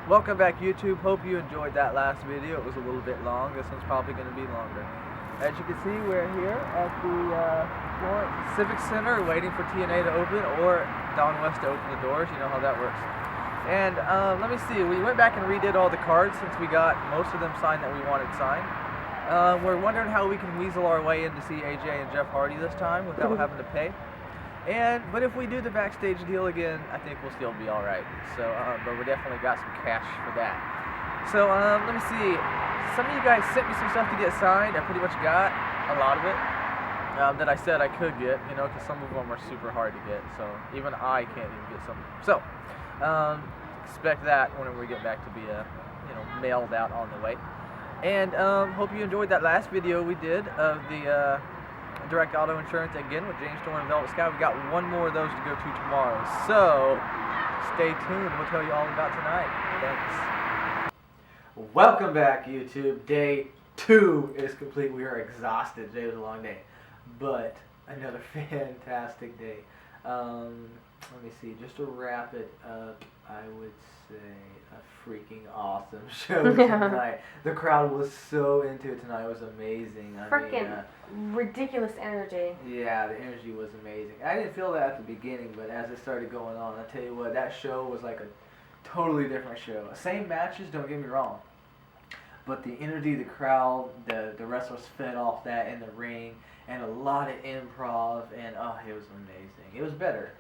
Welcome back, YouTube. Hope you enjoyed that last video. It was a little bit long. This one's probably going to be longer. As you can see, we're here at the Florence Civic Center waiting for TNA to open or Don West to open the doors. You know how that works. And let me see. We went back and redid all the cards since we got most of them signed that we wanted signed. We're wondering how we can weasel our way in to see AJ and Jeff Hardy this time without having to pay. But if we do the backstage deal again, I think we'll still be all right. So, but we definitely got some cash for that. So, let me see. Some of you guys sent me some stuff to get signed. I pretty much got a lot of it that I said I could get, you know, because some of them are super hard to get. So, even I can't even get some. So, expect that whenever we get back to be, mailed out on the way. And hope you enjoyed that last video we did of the direct auto insurance again with James Storm and Velvet Sky. We got one more of those to go to tomorrow. So, stay tuned. We'll tell you all about tonight. Thanks. Welcome back, YouTube. Day 2 is complete. We are exhausted. Today was a long day, but another fantastic day. Let me see. Just to wrap it up, I would say a freaking awesome show tonight. The crowd was so into it tonight. It was amazing. Freaking ridiculous energy. Yeah, the energy was amazing. I didn't feel that at the beginning, but as it started going on, I tell you what, that show was like a totally different show. Same matches, don't get me wrong, but the energy, the crowd, the wrestlers fed off that in the ring, and a lot of improv, and it was amazing. It was better.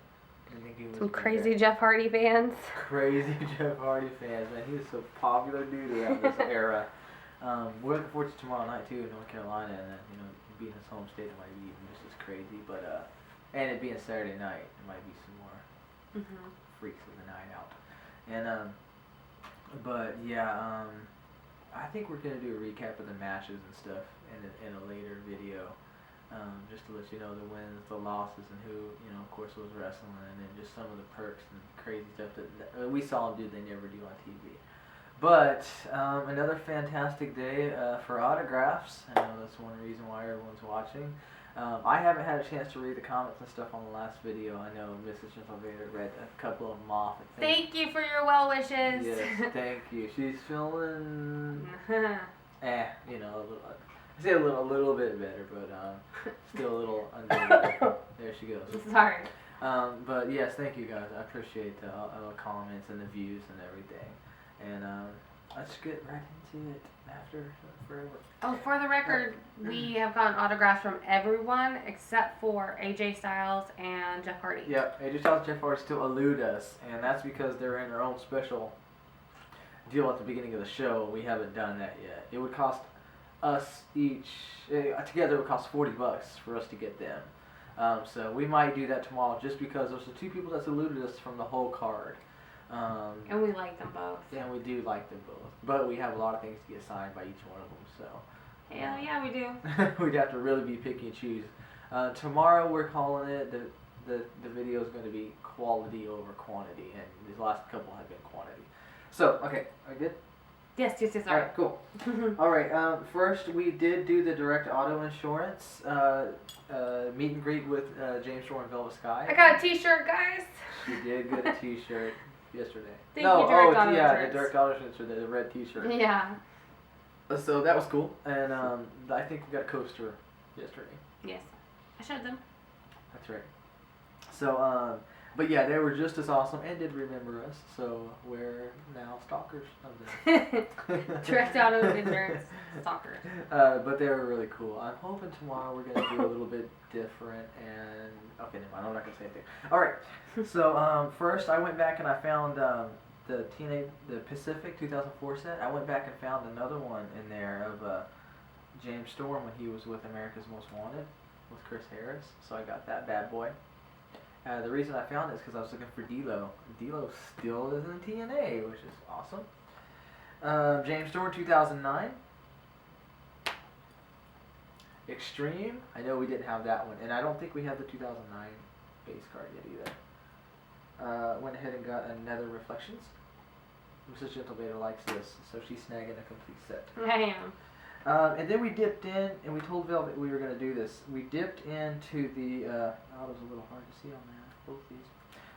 I think it was Some better. crazy Jeff Hardy fans. Crazy Jeff Hardy fans, man. He was so popular dude around this era. We're looking forward to tomorrow night too in North Carolina, and being his home state, it might be even just as crazy. But and it being Saturday night, it might be some more freaks of the night out. And I think we're gonna do a recap of the matches and stuff in a later video. Just to let you know the wins, the losses, and who, of course, was wrestling, and then just some of the perks and crazy stuff that we saw them do they never do on TV. But another fantastic day for autographs. I know that's one reason why everyone's watching. I haven't had a chance to read the comments and stuff on the last video. I know Mrs. Gentleveder read a couple of them off. Thank you for your well wishes. Yes, thank you. She's feeling, a little. I say a little bit better, but still a little under. There she goes. Sorry. But yes, thank you guys. I appreciate the comments and the views and everything. And let's get right into it after forever. Oh, for the record, we have gotten autographs from everyone except for AJ Styles and Jeff Hardy. Yep, AJ Styles and Jeff Hardy still elude us, and that's because they're in their own special deal at the beginning of the show. We haven't done that yet. It would cost us each together. It would cost $40 for us to get them. So we might do that tomorrow, just because there's the two people that's eluded us from the whole card. And we like them both. And we do like them both, but we have a lot of things to get signed by each one of them. So hell yeah, we do. We'd have to really be picky and choose. Tomorrow we're calling it the video is going to be quality over quantity, and these last couple have been quantity. So okay, are you good? Yes. All right, cool. All right, first we did do the direct auto insurance meet and greet with James Storm and Velvet Sky. I got a t-shirt, guys. You did get a t-shirt yesterday. Thank you, direct auto insurance. The direct auto insurance, the red t-shirt. Yeah. So that was cool, and I think we got a coaster yesterday. Yes, I showed them. That's right. So, but yeah, they were just as awesome and did remember us, so we're now stalkers of them. Direct auto insurance stalkers. But they were really cool. I'm hoping tomorrow we're going to do a little bit different, and okay, never mind, I'm not going to say anything. Alright, so first I went back and I found the Pacific 2004 set. I went back and found another one in there of James Storm when he was with America's Most Wanted with Chris Harris, so I got that bad boy. The reason I found it is because I was looking for D'Lo. D'Lo still is in TNA, which is awesome. James Storm 2009. Extreme. I know we didn't have that one, and I don't think we have the 2009 base card yet either. Went ahead and got another Reflections. Mrs. Gentleveder likes this, so she's snagging a complete set. I am. And then we dipped in, and we told Velvet we were going to do this. We dipped into the, it was a little hard to see on there, both these.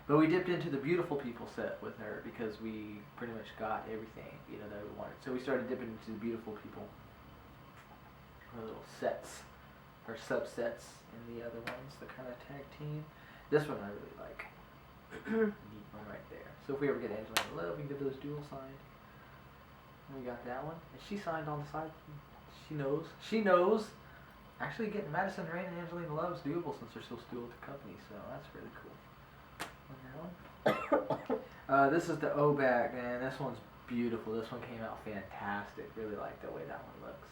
But we dipped into the beautiful people set with her because we pretty much got everything, you know, that we wanted. So we started dipping into the beautiful people. Her little sets, her subsets, and the other ones, the kind of tag team. This one I really like. Neat one right there. So if we ever get Angelina Love, we can get those dual signed. And we got that one. And she signed on the side. She knows. She knows. Actually, getting Madison Rain and Angelina Love is doable since they're still with the company, so that's really cool. And that one. This is the O-Back, man. This one's beautiful. This one came out fantastic. Really like the way that one looks.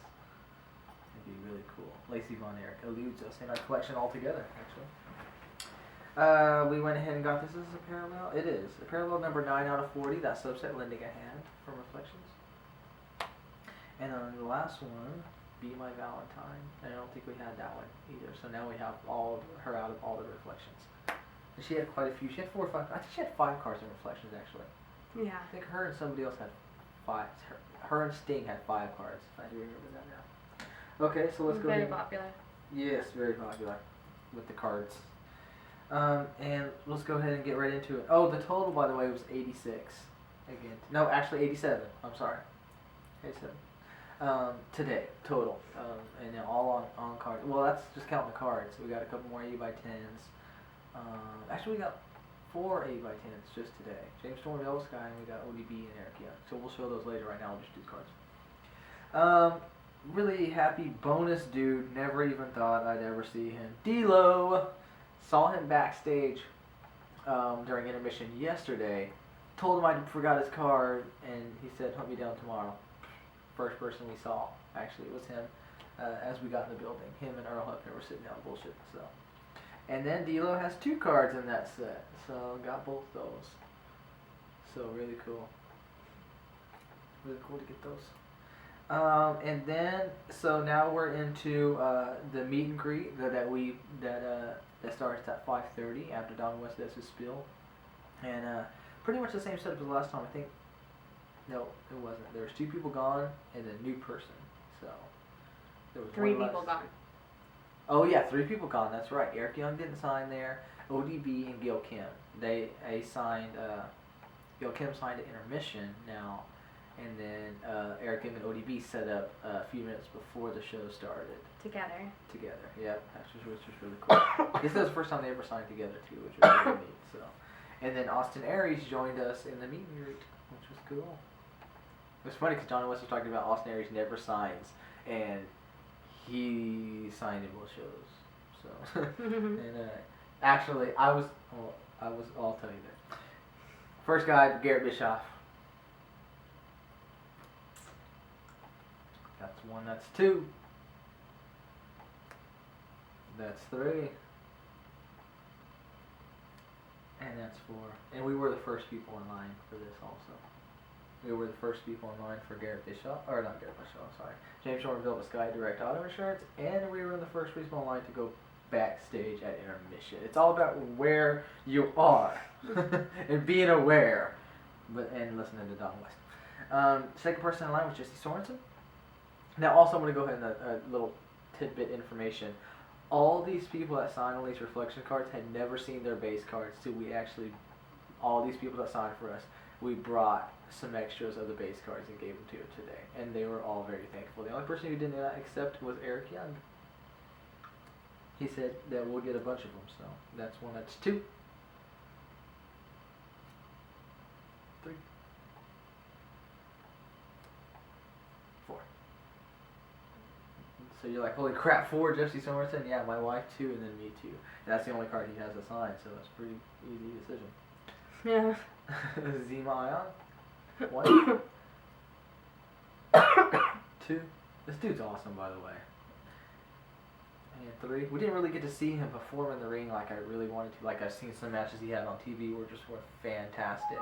It'd be really cool. Lacey Von Erich eludes us in our collection altogether, actually. We went ahead and got this as a parallel. It is. A parallel number 9 out of 40. That subset lending a hand from Reflections. And then the last one, Be My Valentine. I don't think we had that one either. So now we have her out of all the Reflections. And she had quite a few. She had 4 or 5. I think she had 5 cards in Reflections, actually. Yeah. I think her and somebody else had 5. Her and Sting had 5 cards. I do remember that now. Okay, so let's go ahead. Very popular. Yes, very popular with the cards. And let's go ahead and get right into it. Oh, the total, by the way, was 86. Again, no, actually 87. I'm sorry, 87. Today total, and then all on cards. Well, that's just counting the cards. We got a couple more 8x10s. Actually, we got 4 8x10s just today. James Storm, Elvis Sky, and we got ODB and Eric Young. So we'll show those later. Right now, I'll just do the cards. Really happy bonus dude. Never even thought I'd ever see him. D-Lo. Saw him backstage during intermission yesterday. Told him I forgot his card, and he said, "Hunt me down tomorrow." First person we saw, actually, was him as we got in the building. Him and Earl Hebner were sitting down bullshit. So, and then D'Lo has 2 cards in that set, so got both those. So really cool. Really cool to get those. And then, so now we're into the meet and greet that starts at 5:30 after Don West does his spiel, and pretty much the same setup as last time. I think. No, it wasn't. There was 2 people gone and a new person. So there was 3 people gone. Oh yeah, 3 people gone. That's right. Eric Young didn't sign there. ODB and Gil Kim. They signed. Gil Kim signed at intermission now. And then Eric Young and ODB set up a few minutes before the show started. Together. Yep, which was really cool. This is the first time they ever signed together too, which was really neat. So, and then Austin Aries joined us in the meet and greet, which was cool. It was funny because John West was talking about Austin Aries never signs, and he signed in both shows. So, and actually, I'll tell you that. First guy, Garrett Bischoff. That's 1, that's 2. That's 3. And that's 4. And we were the first people in line for this also. We were the first people in line for Garrett Bischoff, or not Garrett Bischoff, sorry. James Shorten Velvet Sky Direct Auto Insurance, and we were the first people in line to go backstage at intermission. It's all about where you are and being aware, and listening to Don West. Second person in line was Jesse Sorensen. Now, also, I'm going to go ahead and a little tidbit information. All these people that signed on these reflection cards had never seen their base cards, so we actually, all these people that signed for us, we brought some extras of the base cards and gave them to them today, and they were all very thankful. The only person who did not accept was Eric Young. He said that we'll get a bunch of them, so that's 1, that's 2. 3. 4. So you're like, holy crap, 4 Jesse Somerson? Yeah, my wife 2, and then me 2. And that's the only card he has assigned, so it's a pretty easy decision. Yeah. Zima Ion. 1. 2. This dude's awesome, by the way. And 3. We didn't really get to see him perform in the ring like I really wanted to. Like, I've seen some matches he had on TV were fantastic.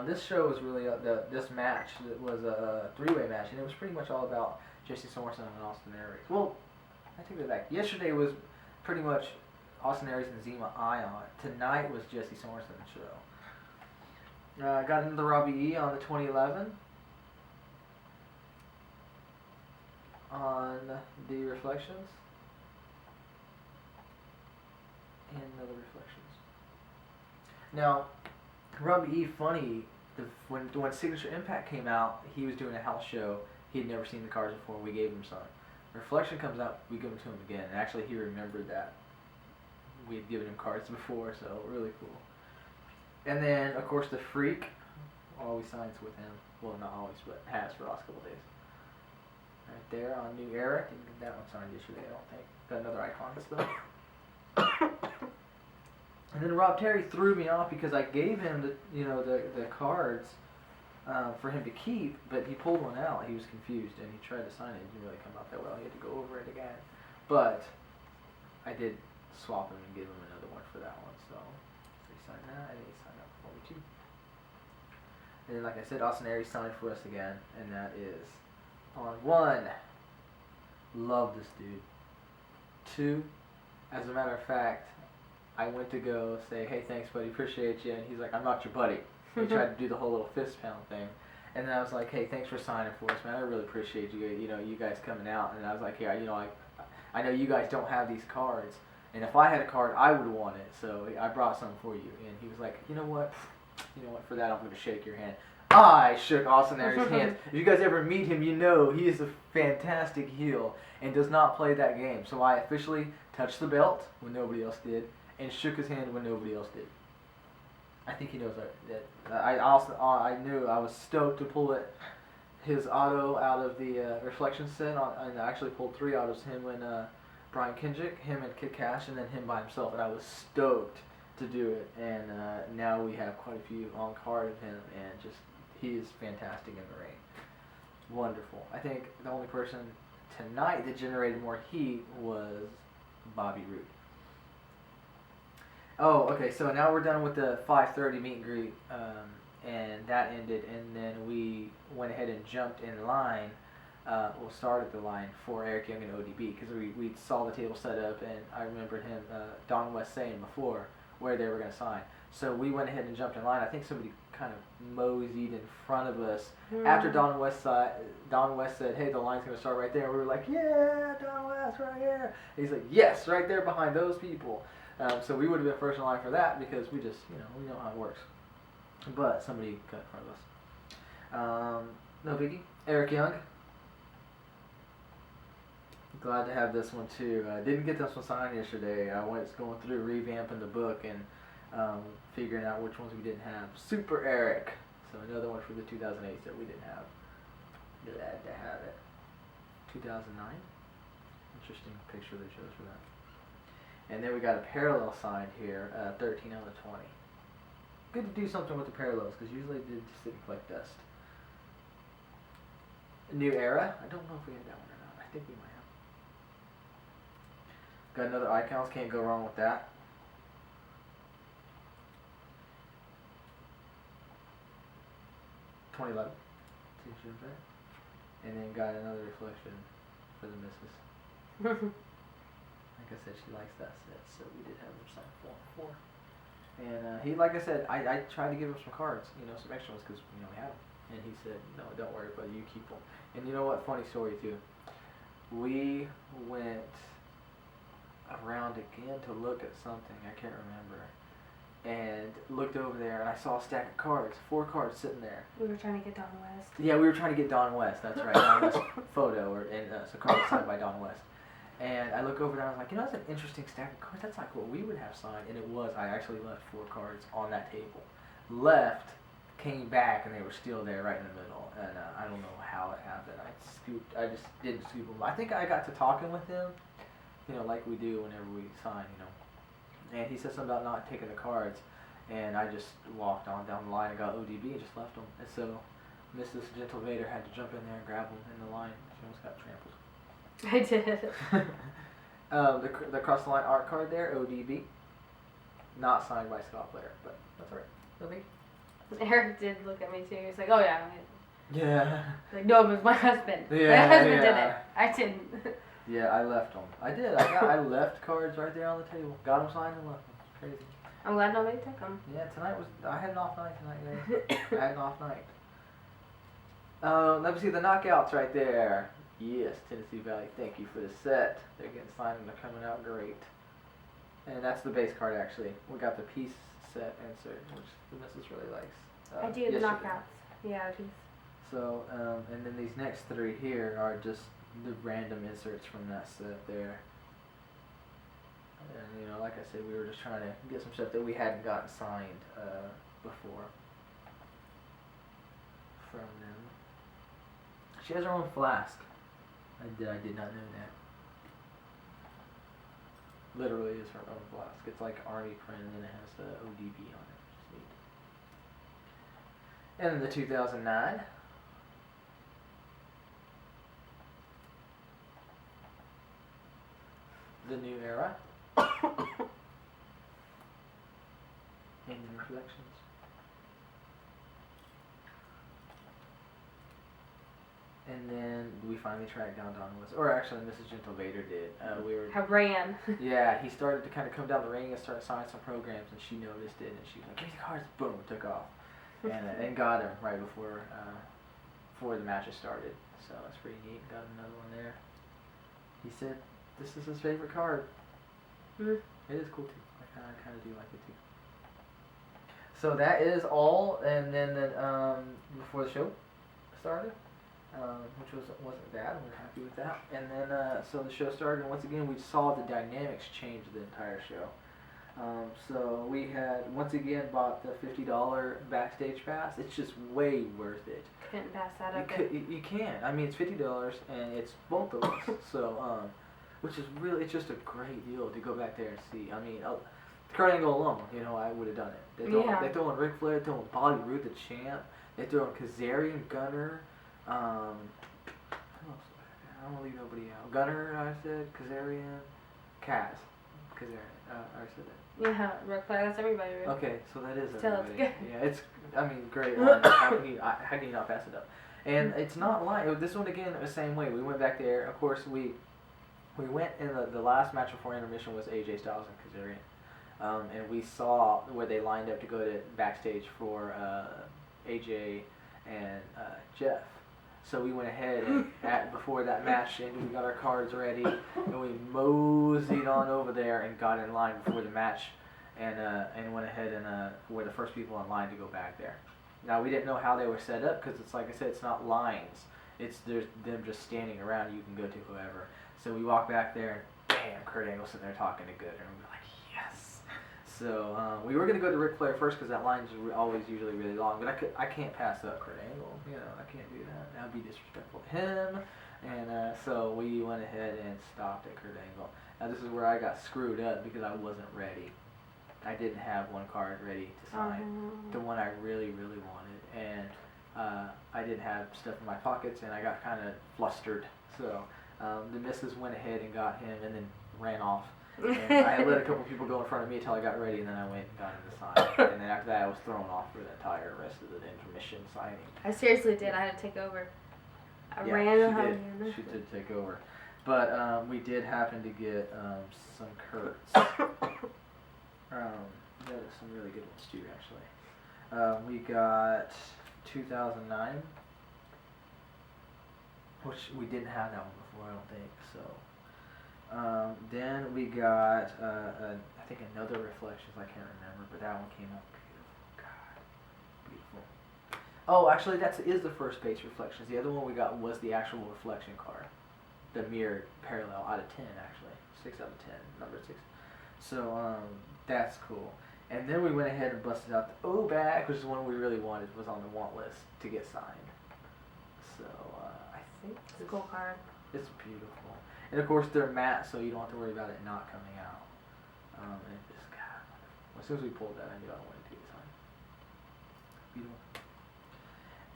This show was really, this match was a 3-way match, and it was pretty much all about Jesse Somerson and Austin Aries. Well, I take that back. Yesterday was pretty much Austin Aries and Zima Ion. Tonight was Jesse Somerson's show. Got into the Robbie E on the 2011 on the Reflections and other Reflections. Now, Robbie E. funny. When Signature Impact came out, he was doing a house show. He had never seen the cards before. We gave him some. Reflection comes out, we give them to him again. And actually, he remembered that we had given him cards before, so really cool. And then, of course, the Freak always signs with him. Well, not always, but has for the last couple days. Right there on New Era. Didn't get that one signed yesterday, I don't think. Got another icon stuff. And then Rob Terry threw me off because I gave him the cards for him to keep, but he pulled one out. He was confused and he tried to sign it. It didn't really come out that well. He had to go over it again. But I did swap him and give him another one for that one. So he signed that and he signed up for me too. And then, like I said, Austin Aries signed for us again, and that is on 1. Love this dude. 2, as a matter of fact, I went to go say, hey, thanks, buddy, appreciate you. And he's like, I'm not your buddy. He tried to do the whole little fist pound thing. And then I was like, hey, thanks for signing for us, man. I really appreciate you, you guys coming out. And I was like, yeah, I know you guys don't have these cards. And if I had a card, I would want it. So I brought some for you. And he was like, you know what, for that, I'm going to shake your hand. I shook Austin Aries' hand. If you guys ever meet him, you know he is a fantastic heel and does not play that game. So I officially touched the belt when nobody else did, and shook his hand when nobody else did. I think he knows that. I knew I was stoked to pull his auto out of the reflection set, and I actually pulled 3 autos: him and Brian Kendrick, him and Kid Cash, and then him by himself. And I was stoked to do it. And now we have quite a few on card of him, and just he is fantastic in the ring. Wonderful. I think the only person tonight that generated more heat was Bobby Roode. Oh, okay, so now we're done with the 5:30 meet and greet, and that ended, and then we went ahead and jumped in line, started the line for Eric Young and ODB, because we saw the table set up, and I remembered him, Don West saying before where they were going to sign. So we went ahead and jumped in line. I think somebody kind of moseyed in front of us. After Don West said, hey, the line's going to start right there, and we were like, yeah, Don West, right here. And he's like, yes, right there behind those people. So we would have been first in line for that because we just, we know how it works. But somebody got in front of us. No biggie. Eric Young. Glad to have this one too. I didn't get this one signed yesterday. I was going through revamping the book and figuring out which ones we didn't have. Super Eric. So another one for the 2008 that we didn't have. Glad to have it. 2009. Interesting picture they chose for that. And then we got a parallel signed here, 13 out of 20. Good to do something with the parallels, because usually they just didn't collect dust. New Era. I don't know if we have that one or not. I think we might have. Got another icons. Can't go wrong with that. $20. And then got another reflection for the missus. Like I said, she likes that set, so we did have them signed for. And he, like I said, I tried to give him some cards, some extra ones, because we had them. And he said, no, don't worry, buddy, you keep them. And you know what? Funny story too. We went around again to look at something, I can't remember, and looked over there, and I saw a stack of cards, 4 cards sitting there. We were trying to get Don West. Yeah, we were trying to get Don West. That's right, Don West photo, and it's a card signed by Don West. And I look over there and I was like, that's an interesting stack of cards. That's like what we would have signed. And it was. I actually left 4 cards on that table. Left, came back, and they were still there right in the middle. And I don't know how it happened. I just didn't scoop them. I think I got to talking with him, like we do whenever we sign, And he said something about not taking the cards. And I just walked on down the line and got ODB and just left them. And so Mrs. Gentle Vader had to jump in there and grab them in the line. She almost got trampled. I did. The cross the line art card there, ODB. Not signed by Scott Blair, but that's alright. No big. Eric did look at me too. He was like, oh yeah. Yeah. Like, no, it was my husband. Yeah, my husband did it. I didn't. Yeah, I left them. I did. I left cards right there on the table. Got them signed and left them. Crazy. I'm glad nobody took them. Yeah, I had an off night tonight, guys. I had an off night. Let me see the knockouts right there. Yes, Tennessee Valley, thank you for the set. They're getting signed and they're coming out great. And that's the base card actually. We got the piece set insert, which the missus really likes. I do the yesterday. knockouts. Yeah, these. So, and then these next three here are just the random inserts from that set there. And, you know, like I said, we were just trying to get some stuff that we hadn't gotten signed before from them. She has her own flask. I did not know that. Literally is her own flask. It's like Army print and then it has the ODB on it, which is neat. And then the 2009. The new era. And then reflections. And then we finally tracked down Don Wilson, or actually Mrs. Gentle Vader did. I ran. Yeah, he started to kind of come down the ring and start signing some programs, and she noticed it, and she was like, "Give me the cards!" Boom, took off, and got him right before the matches started. So it's pretty neat. Got another one there. He said this is his favorite card. Mm. It is cool too. I kind of do like it too. So that is all, and then before the show started. Which wasn't bad. We were happy with that. And then so the show started, and once again we saw the dynamics change the entire show. So we had once again bought the $50 backstage pass. It's just way worth it. Couldn't pass that up. You can't. I mean, it's $50 and it's both of us. So which is really, it's just a great deal to go back there and see. I mean, Kurt Angle alone, you know, I would have done it. They throw in Ric Flair, they throw in Bobby Roode, the champ. They throw in Kazarian, Gunner. Who else? I don't want to leave nobody out. Gunner, I said. Kazarian. Kaz. Kazarian. I said that. Yeah, Ric Flair, that's everybody. Right? Okay, so that is Still, everybody. it's good. Yeah, it's, I mean, great line. How can you not pass it up? And it's not lying. This one, again, the same way. We went back there. Of course, we went in the last match before intermission was AJ Styles and Kazarian. And we saw where they lined up to go to backstage for AJ and Jeff. So we went ahead and before that match ended, we got our cards ready and we moseyed on over there and got in line before the match and went ahead and were the first people in line to go back there. Now we didn't know how they were set up because it's like I said, it's not lines. There's them just standing around. You can go to whoever. So we walked back there and bam, Kurt Angle sitting there talking to Good, and we were like, yes. So we were gonna go to Ric Flair first because that line's always usually really long, but I can't pass up Kurt Angle. You know, I can't do that. That would be disrespectful to him. And so we went ahead and stopped at Kurt Angle. Now this is where I got screwed up because I wasn't ready. I didn't have one card ready to sign, the one I really, really wanted, and I didn't have stuff in my pockets, and I got kind of flustered. So the missus went ahead and got him, and then ran off. And I let a couple people go in front of me until I got ready, and then I went and got him to sign. And then after that, I was thrown off for the entire rest of the intermission signing. I seriously did. I had to take over. I Yeah, ran. she did take over. But we did happen to get some Kurt's. There was some really good ones too, actually. We got 2009, which we didn't have that one before, I don't think. So then we got I think another Reflections. I can't remember, but that one came out beautiful. God, beautiful. Oh, actually, that is the first page Reflections. The other one we got was the actual reflection card, the mirrored parallel out of 10, actually, 6 out of 10, number 6. So that's cool. And then we went ahead and busted out the O-Back, which is one we really wanted, was on the want list to get signed. So I think It's a cool card. it's beautiful. And of course they're matte, so you don't have to worry about it not coming out. And it just, God, wonderful. As soon as we pulled that, I knew I wanted to get signed. Beautiful.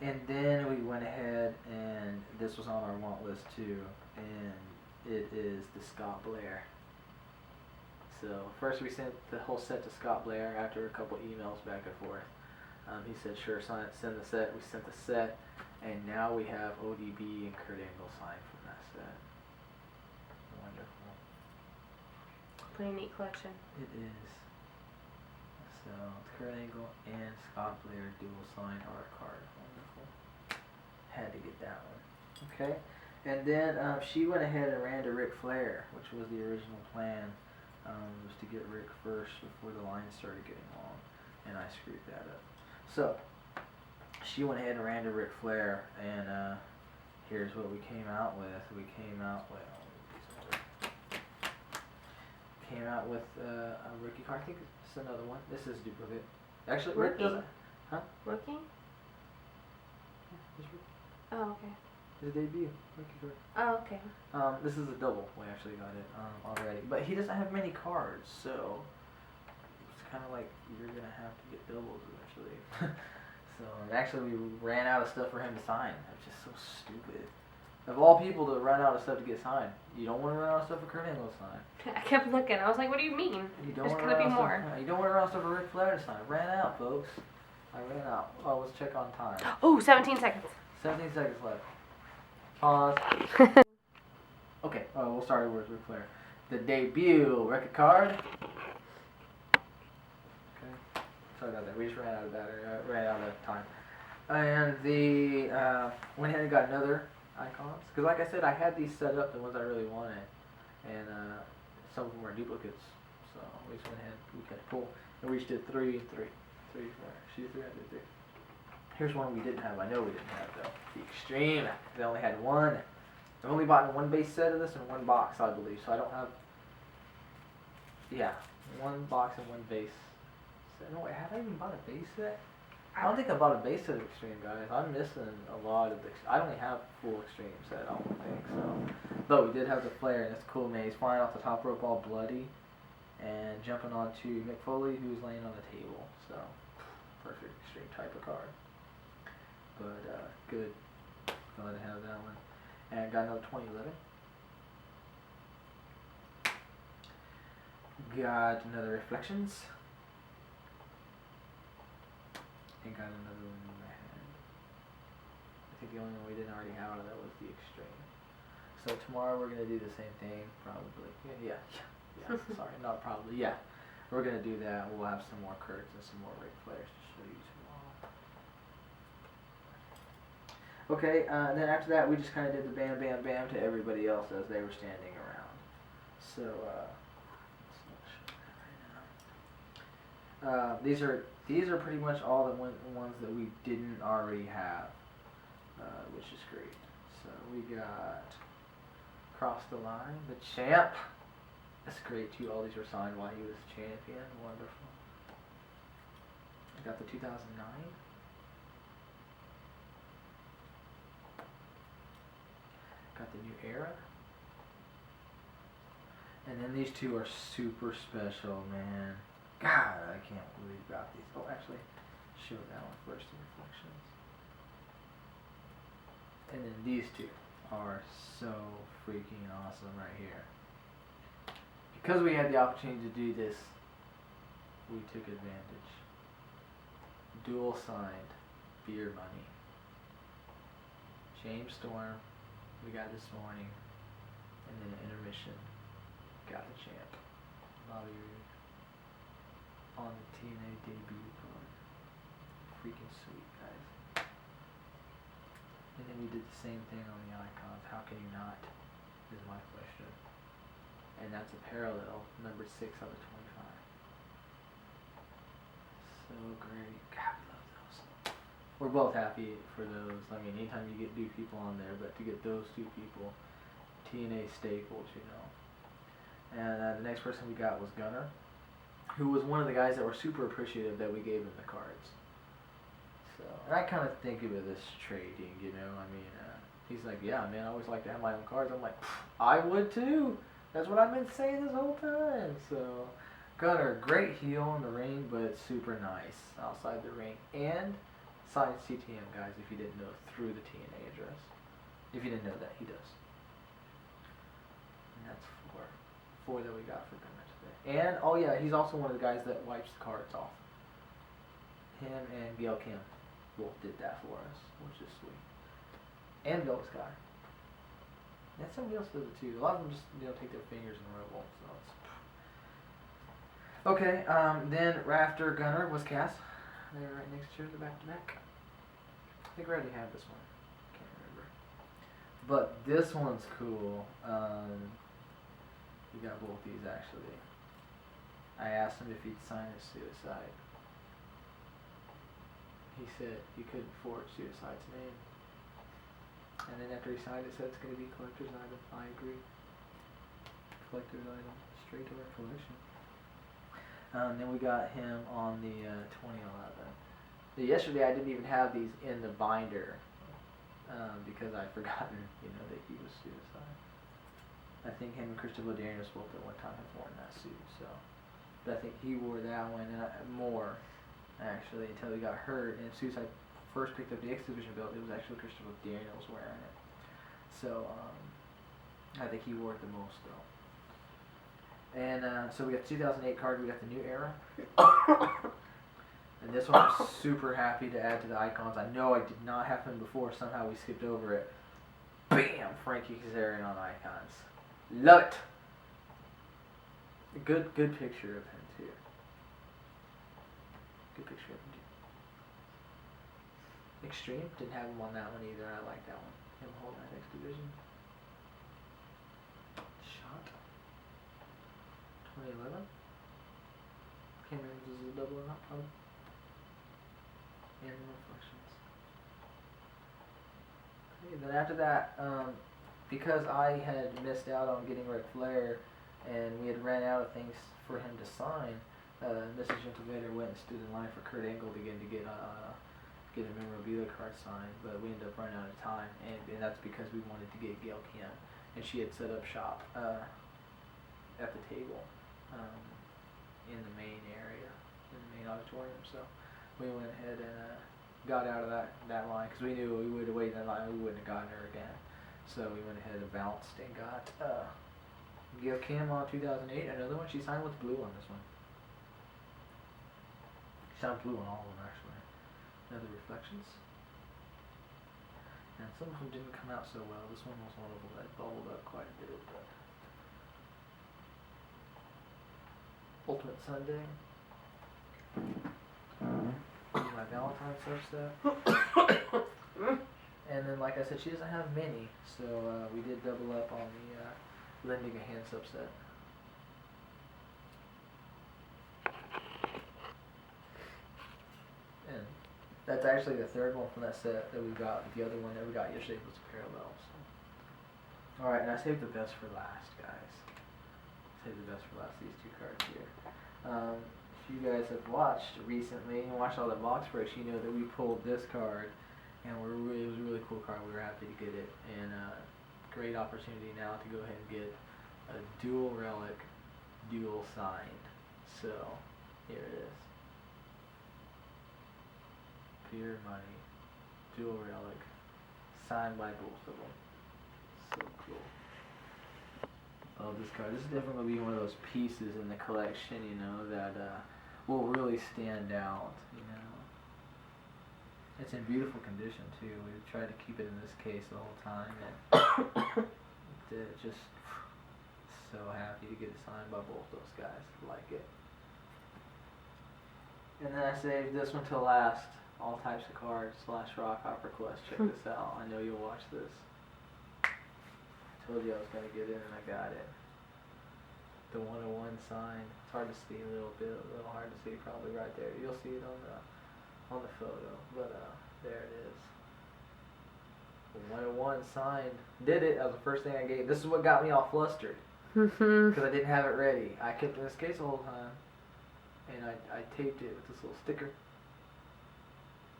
And then we went ahead, and this was on our want list too, and it is the Scott Blair. So first we sent the whole set to Scott Blair after a couple emails back and forth. He said, sure, send the set. We sent the set, and now we have ODB and Kurt Angle signed from that set. Wonderful. Pretty neat collection. It is. So it's Kurt Angle and Scott Blair dual sign art card. Wonderful. Had to get that one. Okay. And then she went ahead and ran to Ric Flair, which was the original plan. Was to get Rick first before the line started getting long. and I screwed that up. So she went ahead and ran to Ric Flair, and here's what we came out with. We came out with a rookie card. I think it's another one. This is duplicate. Actually, Rick doesn't. Huh? Rookie? Yeah, Oh, okay. his debut rookie card. Oh, okay. This is a double. We actually got it already, but he doesn't have many cards, so it's kind of like you're gonna have to get doubles eventually. So actually, we ran out of stuff for him to sign. That's just so stupid. Of all people to run out of stuff to get signed, you don't want to run out of stuff for Kurt Angle to sign. I kept looking. I was like, what do you mean? You don't There's want to gonna be run out more. of stuff. You don't want to run out of stuff for Ric Flair to sign. I ran out, folks. I ran out. Oh, let's check on time. Oh, 17 seconds. 17 seconds left. Pause. Okay, we'll start with Ric Flair. The debut record card. Okay, sorry about that. We just ran out of battery. Ran out of time. And the went ahead and got another icons, because like I said, I had these set up, the ones I really wanted, and some of them were duplicates. So we just went ahead, we cut pull, and we just did 3 and 3, 3, 4. She did 3, I did 3. Here's one we didn't have. I know we didn't have though. The Extreme. They only had one. I've only bought one base set of this and one box, I believe. So I don't have. Yeah, one box and one base set. No wait, have I even bought a base set? I don't think I bought a base set of Extreme, guys. I'm missing a lot of the. I only have full Extreme set. I don't think so. But we did have the Flair, and it's cool, man. He's flying off the top rope all bloody, and jumping onto Mick Foley, who's laying on the table. So perfect Extreme type of card. But good. Glad to have that one. And got another 2011. Got another Reflections. And got another one in my hand. I think the only one we didn't already have out of that was the Extreme. So tomorrow we're gonna do the same thing, probably. Yeah. Sorry, not probably. Yeah, we're gonna do that. We'll have some more Kurtz and some more Ric Flairs to show you tomorrow. Okay, and then after that we just kind of did the bam, bam, bam to everybody else as they were standing around. So let's not show that right now. These are pretty much all the ones that we didn't already have, which is great. So we got Cross the Line, the Champ. That's great too. All these were signed while he was champion. Wonderful. I got the 2009. Got the New Era. And then these two are super special, man. God, I can't believe we got these. Oh, actually, show that one first, the Reflections. And then these two are so freaking awesome right here. Because we had the opportunity to do this, we took advantage. Dual signed Beer Money. James Storm, we got this morning. And then intermission, got the Champ. Bobby Roode. On the TNA debut card. Freaking sweet, guys. And then we did the same thing on the icons. How can you not? Is my question. And that's a parallel, number 6 out of 25. So great. God, we love those. We're both happy for those. I mean, anytime you get new people on there, but to get those two people, TNA staples, you know. And the next person we got was Gunner, who was one of the guys that were super appreciative that we gave him the cards. So, and I kind of think of it as trading, you know. I mean, he's like, yeah, man, I always like to have my own cards. I'm like, I would too. That's what I've been saying this whole time. So, Gunner, great heel in the ring, but super nice outside the ring. And signed CTM, guys, if you didn't know, through the TNA address. If you didn't know that, he does. And that's 4 that we got for Gunner today. And, oh yeah, he's also one of the guys that wipes the cards off. Him and Gail Kim both did that for us, which is sweet. And Bill Sky. And somebody else does it too. A lot of them just, you know, take their fingers and rub them. So it's... Okay, then Rafter Gunner was Cass. They're right next to the back to back. I think we already had this one. Can't remember. But this one's cool. We got both these actually. I asked him if he'd sign his Suicide. he said he couldn't forge Suicide's name. And then after he signed it, said it's going to be a collector's item. I agree. Collector's item, straight to our collection. Then we got him on the 2011. Yesterday I didn't even have these in the binder because I'd forgotten, that he was Suicide. I think him and Christopher Daniels both at one time have worn that suit, so. But I think he wore that one more, actually, until he got hurt. And Suicide first picked up the X Division belt, it was actually Christopher Daniels wearing it. So, I think he wore it the most, though. And so we got the 2008 card, we got the New Era. And this one I'm super happy to add to the icons. I know I did not have him before, somehow we skipped over it. Bam! Frankie Kazarian on icons. Love it! Good picture of him, too. Good picture of him, too. Extreme, didn't have him on that one either, I like that one. Him holding that X Division. Shot. 2011. Can't remember if this is a double or not, probably. And the reflections. Okay, then after that, because I had missed out on getting Ric Flair, and we had ran out of things for him to sign, Mrs. Gentlemater went and stood in line for Kurt Angle to get a memorabilia card signed, but we ended up running out of time, and that's because we wanted to get Gail Kim, and she had set up shop at the table in the main area, in the main auditorium. So we went ahead and got out of that line because we knew we would have waited in line, we wouldn't have gotten her again. So we went ahead and bounced and got Gail Kim on 2008. Another one. She signed with blue on this one. She signed blue on all of them actually. Another reflections. And some of them didn't come out so well. This one was one of them that bubbled up quite a bit. But Ultimate Sunday. My Valentine subset. And then, like I said, she doesn't have many, so we did double up on the lending a hand subset. And that's actually the third one from that set that we got. The other one that we got yesterday was a parallel. So. Alright, and I saved the best for last, guys. Saved the best for last, these two cards here. If you guys have watched recently and watched all the box breaks, you know that we pulled this card, and it was a really cool card. We were happy to get it, and great opportunity now to go ahead and get a dual relic, dual signed. So here it is, pure money, dual relic, signed by both of them. So cool. Oh, this card. This is definitely going to be one of those pieces in the collection, that will really stand out, It's in beautiful condition, too. We tried to keep it in this case the whole time, and just so happy to get it signed by both those guys. Like it. And then I saved this one till last. All types of cards / Rock Hopper Quest. Check this out. I know you'll watch this. Told you I was going to get it, and I got it. The 101 sign. It's hard to see a little hard to see probably right there. You'll see it on the photo, but there it is. The 101 signed. Did it. That was the first thing I gave. This is what got me all flustered because I didn't have it ready. I kept it in this case the whole time, and I taped it with this little sticker,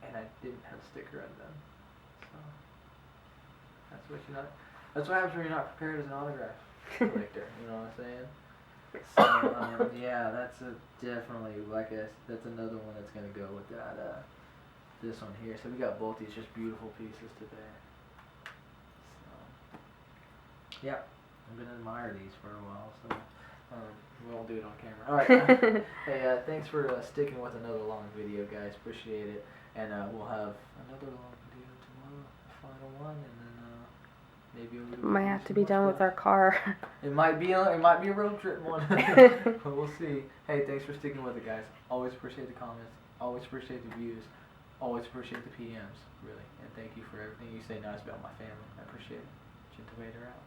and I didn't have a sticker undone. So that's what That's what happens when you're not prepared as an autograph collector. You know what I'm saying? So yeah, that's definitely that's another one that's gonna go with that. This one here. So we got both these just beautiful pieces today. So yeah, I'm gonna admire these for a while. So we won't do it on camera. All right. Hey, thanks for sticking with another long video, guys. Appreciate it. And we'll have another long video tomorrow, the final one, and then. Maybe might have to be done with our car. It might be a road trip one. But we'll see. Hey, thanks for sticking with it, guys. Always appreciate the comments. Always appreciate the views. Always appreciate the PMs, really. And thank you for everything you say nice about my family. I appreciate it. Gentle Vader out.